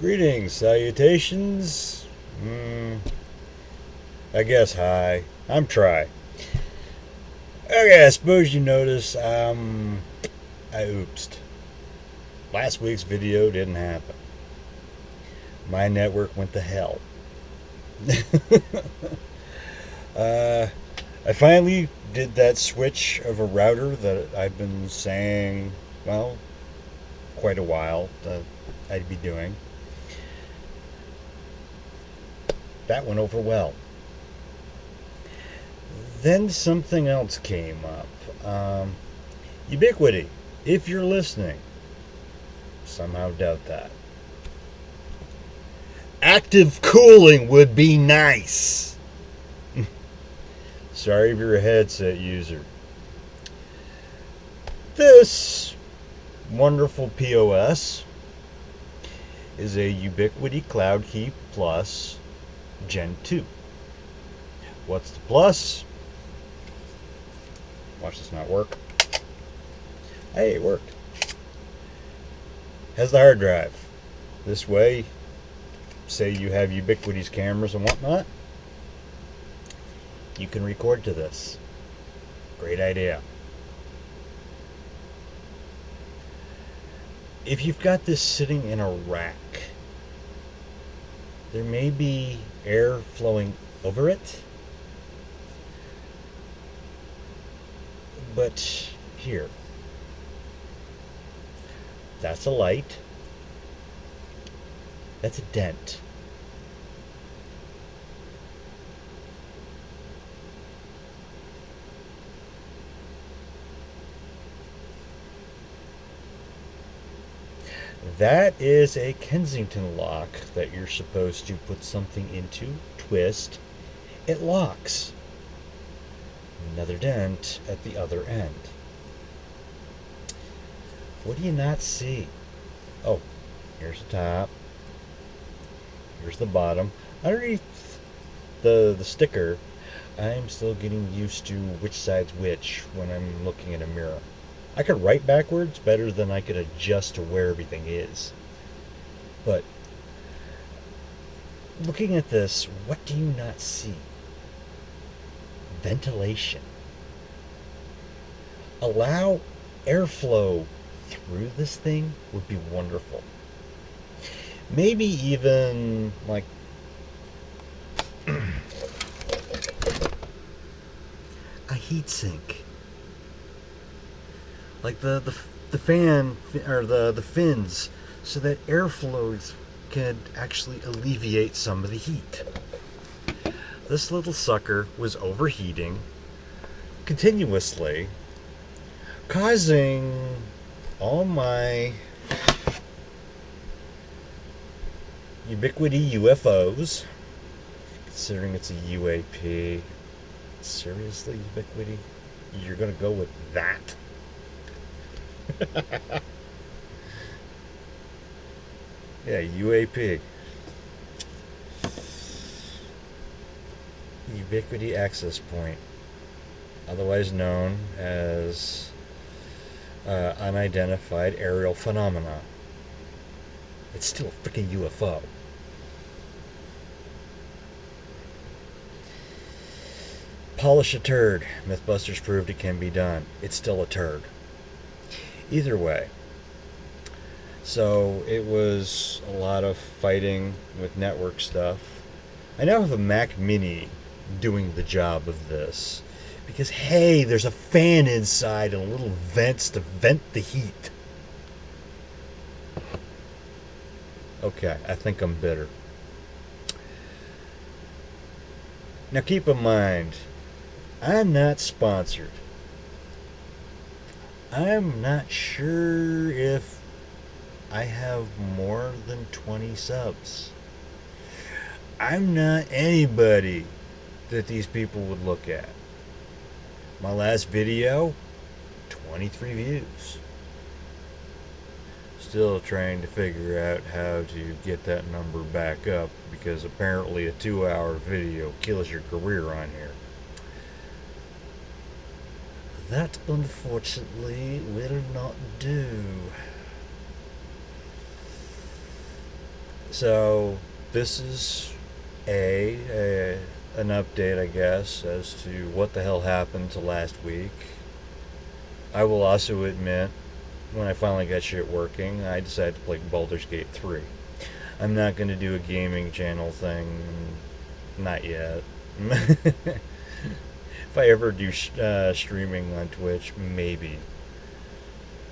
Greetings, salutations. I guess hi. I'm Try. Okay, I suppose you notice I oopsed. Last week's video didn't happen. My network went to hell. uh, I finally did that switch of a router that I've been saying, well, quite a while that I'd be doing. That went over well. Then something else came up. Ubiquiti, if you're listening, somehow doubt that. Active cooling would be nice. Sorry if you're a headset user. This wonderful POS is a Ubiquiti Cloudkey Plus Gen2. What's the plus? Watch this not work. Hey, it worked. Has the hard drive. This way, say you have Ubiquiti's cameras and whatnot, you can record to this. Great idea. If you've got this sitting in a rack, there may be air flowing over it. But here, that's a light. That's a dent. That is a Kensington lock that you're supposed to put something into, twist, it locks. Another dent at the other end. What do you not see? Oh, here's the top. Here's the bottom. Underneath the sticker, I'm still getting used to which side's which when I'm looking in a mirror. I could write backwards better than I could adjust to where everything is. But looking at this, what do you not see? Ventilation. Allow airflow through this thing would be wonderful. Maybe even like a heat sink. Like the fan or the fins, so that airflow could actually alleviate some of the heat. This little sucker was overheating continuously, causing all my Ubiquiti UFOs, considering it's a UAP. Seriously, Ubiquiti? You're gonna go with that? Yeah, UAP. Ubiquiti Access Point, otherwise known as unidentified aerial phenomena. It's still a freaking UFO. Polish a turd. Mythbusters proved it can be done. It's still a turd. Either way. So it was a lot of fighting with network stuff. I now have a Mac Mini doing the job of this. Because, hey, there's a fan inside and little vents to vent the heat. Okay, I think I'm bitter. Now keep in mind, I'm not sponsored. I'm not sure if I have more than 20 subs. I'm not anybody that these people would look at. My last video, 23 views. Still trying to figure out how to get that number back up, because apparently a 2-hour video kills your career on here. That unfortunately will not do. So this is an update, I guess, as to what the hell happened to last week. I will also admit, when I finally got shit working, I decided to play Baldur's Gate 3. I'm not going to do a gaming channel thing, not yet. If I ever do streaming on Twitch, maybe.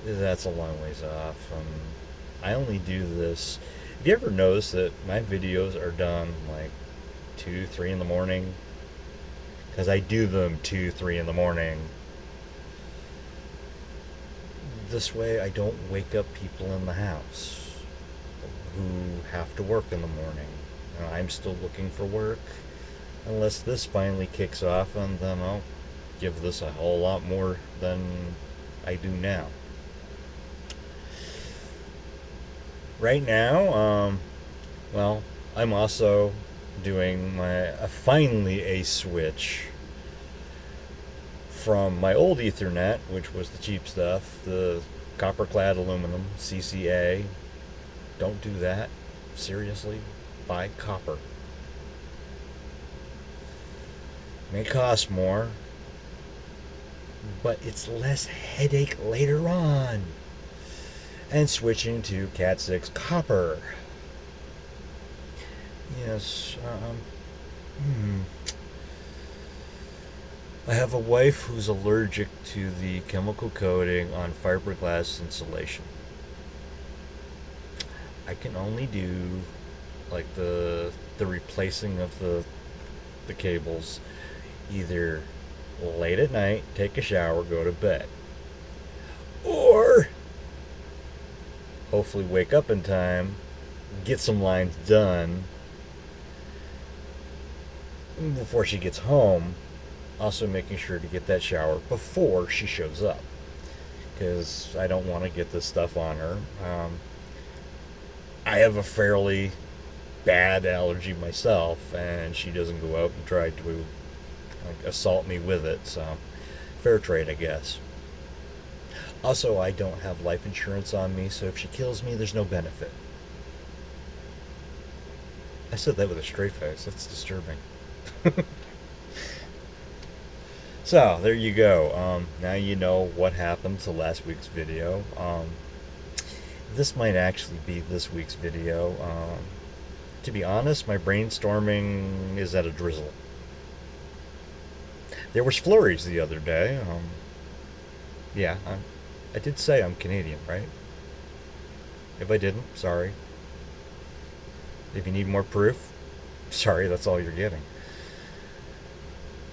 That's a long ways off. I only do this. Have you ever noticed that my videos are done like 2, 3 in the morning? Because I do them 2, 3 in the morning. This way I don't wake up people in the house who have to work in the morning. I'm still looking for work. Unless this finally kicks off, and then I'll give this a whole lot more than I do now. Right now, well, I'm also doing finally a switch from my old Ethernet, which was the cheap stuff, the copper clad aluminum, CCA. Don't do that. Seriously, buy copper. May cost more, but it's less headache later on. And switching to Cat 6 copper. Yes, I have a wife who's allergic to the chemical coating on fiberglass insulation. I can only do like the replacing of the cables either late at night, take a shower, go to bed, or hopefully wake up in time, get some lines done before she gets home. Also making sure to get that shower before she shows up, because I don't want to get this stuff on her. I have a fairly bad allergy myself, and she doesn't go out and try to assault me with it, so fair trade, I guess. Also, I don't have life insurance on me, so if she kills me, there's no benefit. I said that with a straight face. That's disturbing. So, there you go. Now you know what happened to last week's video. This might actually be this week's video. To be honest, my brainstorming is at a drizzle. There was flurries the other day. Yeah, I did say I'm Canadian, right? If I didn't, sorry. If you need more proof, sorry, that's all you're getting.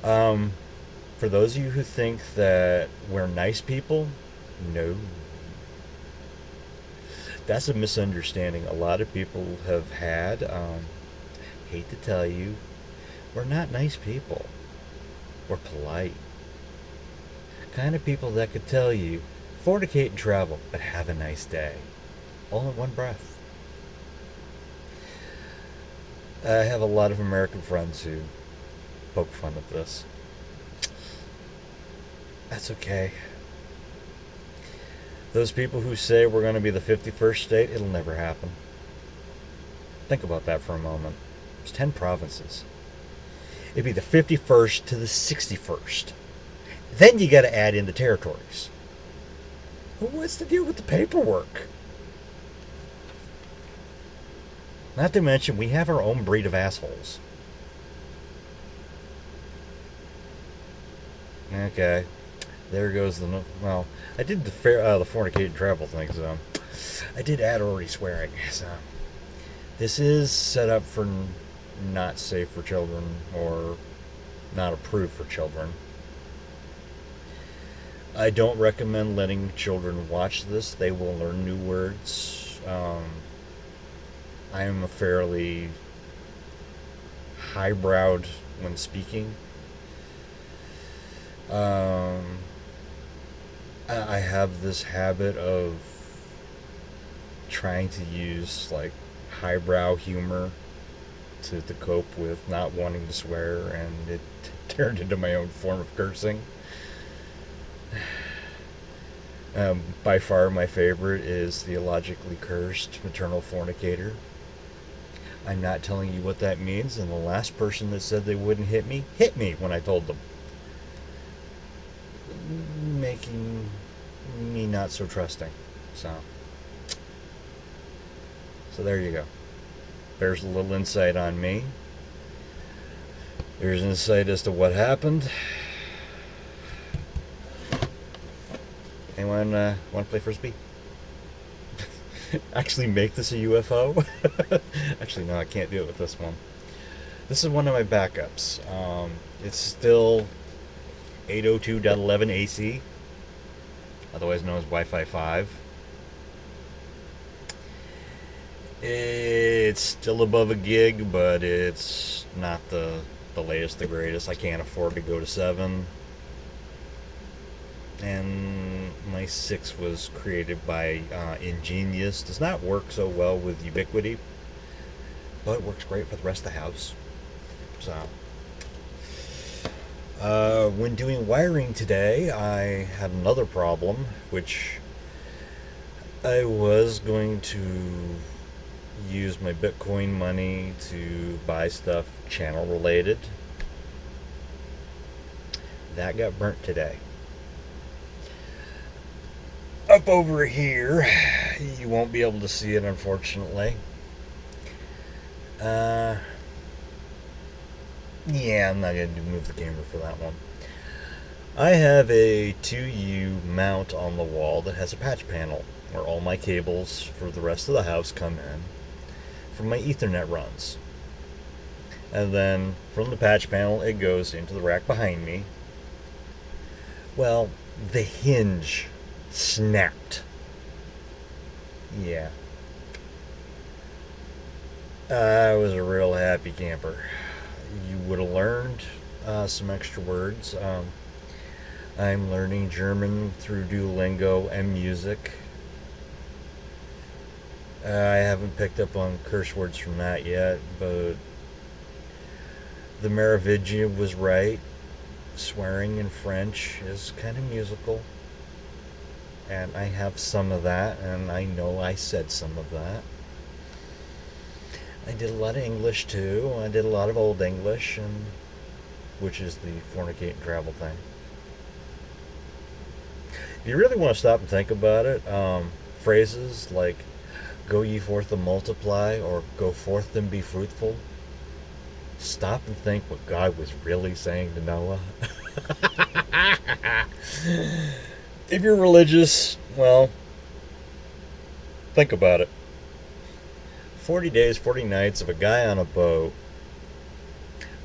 For those of you who think that we're nice people, no. That's a misunderstanding a lot of people have had. Hate to tell you, we're not nice people. We're polite. Kind of people that could tell you, fornicate and travel, but have a nice day. All in one breath. I have a lot of American friends who poke fun at this. That's okay. Those people who say we're going to be the 51st state, it'll never happen. Think about that for a moment. There's 10 provinces. It'd be the 51st to the 61st. Then you got to add in the territories. What's to deal with the paperwork? Not to mention, we have our own breed of assholes. Okay. There goes the... Well, I did the fornicated travel thing, so... I did add already swearing, so... This is set up for not safe for children, or not approved for children. I don't recommend letting children watch this. They will learn new words. I am a fairly highbrowed when speaking. I have this habit of trying to use like highbrow humor to cope with not wanting to swear, and it turned into my own form of cursing. By far my favorite is theologically cursed maternal fornicator. I'm not telling you what that means, and the last person that said they wouldn't hit me when I told them. Making me not so trusting. So there you go. There's a little insight on me. There's insight as to what happened. Anyone want to play Frisbee? Actually make this a UFO? Actually, no, I can't do it with this one. This is one of my backups. It's still 802.11 AC, otherwise known as Wi-Fi 5. It's still above a gig, but it's not the latest, the greatest. I can't afford to go to 7. And my 6 was created by Ingenious. Does not work so well with Ubiquiti, but it works great for the rest of the house. So, when doing wiring today, I had another problem, which I was going to use my Bitcoin money to buy stuff channel related. That got burnt today. Up over here, you won't be able to see it, unfortunately. Yeah, I'm not going to move the camera for that one. I have a 2U mount on the wall that has a patch panel where all my cables for the rest of the house come in from my Ethernet runs. And then from the patch panel, it goes into the rack behind me. Well, the hinge snapped. Yeah. I was a real happy camper. You would have learned some extra words. I'm learning German through Duolingo and music. I haven't picked up on curse words from that yet, but the Merovingian was right. Swearing in French is kind of musical. And I have some of that, and I know I said some of that. I did a lot of English too. I did a lot of Old English, which is the fornicate and travel thing. If you really want to stop and think about it, phrases like "Go ye forth and multiply" or "Go forth and be fruitful." Stop and think what God was really saying to Noah. If you're religious, well, think about it. 40 days, 40 nights of a guy on a boat,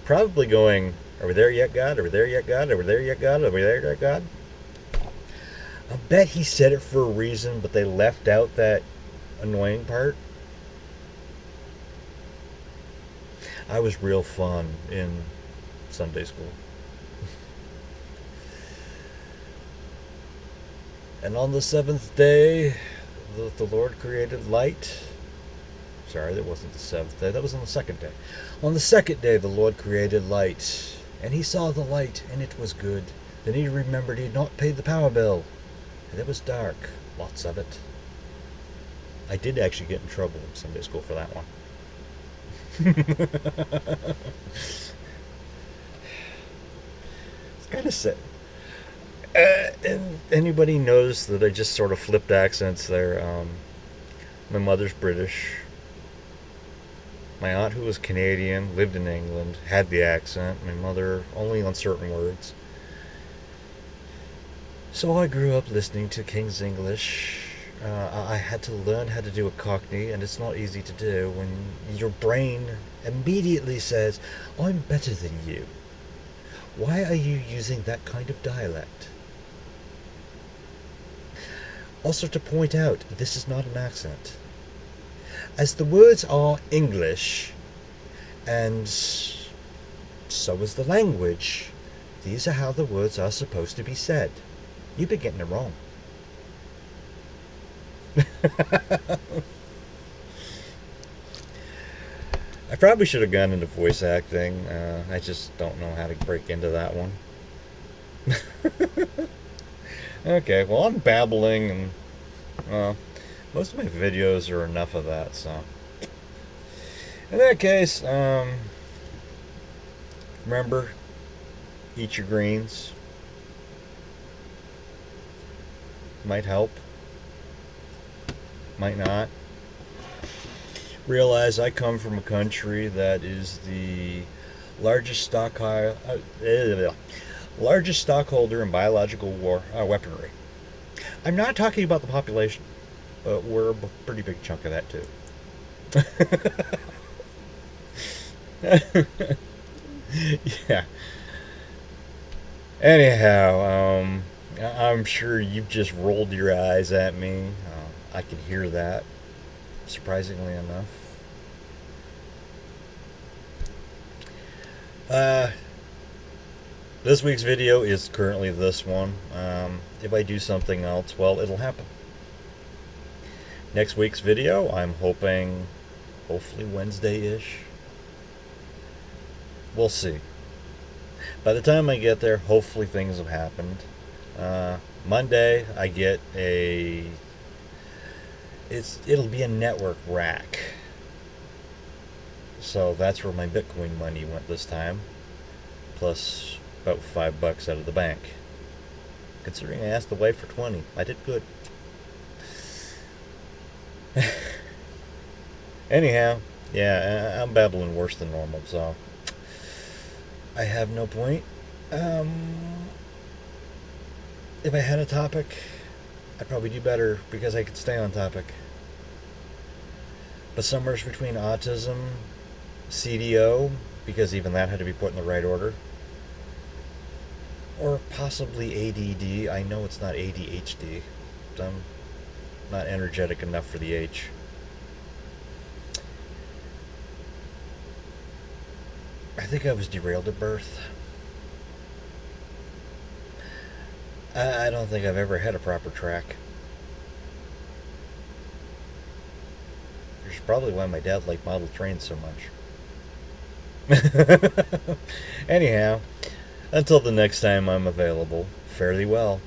probably going, "Are we there yet, God? Are we there yet, God? Are we there yet, God? Are we there yet, God?" I bet he said it for a reason, but they left out that annoying part. I was real fun in Sunday school. And on the 7th day, the Lord created light. Sorry, that wasn't the 7th day. That was on the 2nd day. On the 2nd day, the Lord created light. And he saw the light, and it was good. Then he remembered he had not paid the power bill. And it was dark. Lots of it. I did actually get in trouble in Sunday school for that one. It's kind of sad. And anybody knows that I just sort of flipped accents there. My mother's British. My aunt, who was Canadian, lived in England, had the accent. My mother only on certain words. So I grew up listening to King's English. I had to learn how to do a Cockney, and it's not easy to do when your brain immediately says, "I'm better than you. Why are you using that kind of dialect?" Also, to point out, this is not an accent. As the words are English, and so is the language, these are how the words are supposed to be said. You've been getting it wrong. I probably should have gone into voice acting. I just don't know how to break into that one. Okay, well, I'm babbling, and most of my videos are enough of that, so. In that case, remember, eat your greens. Might help, might not. Realize I come from a country that is the largest largest stockholder in biological weaponry. I'm not talking about the population, but we're a pretty big chunk of that too. Yeah. Anyhow, I'm sure you've just rolled your eyes at me. I can hear that, surprisingly enough. Uh, this week's video is currently this one. If I do something else, well, it'll happen. Next week's video, I'm hoping, hopefully Wednesday-ish. We'll see. By the time I get there, hopefully things have happened. Monday, I get it'll be a network rack. So that's where my Bitcoin money went this time. Plus about $5 out of the bank. Considering I asked the wife for 20, I did good. Anyhow, yeah, I'm babbling worse than normal, so I have no point. If I had a topic, I'd probably do better because I could stay on topic. But somewhere between autism, CDO, because even that had to be put in the right order, or possibly ADD. I know it's not ADHD. I'm not energetic enough for the H. I think I was derailed at birth. I don't think I've ever had a proper track. Which is probably why my dad liked model trains so much. Anyhow, until the next time I'm available, fare thee well.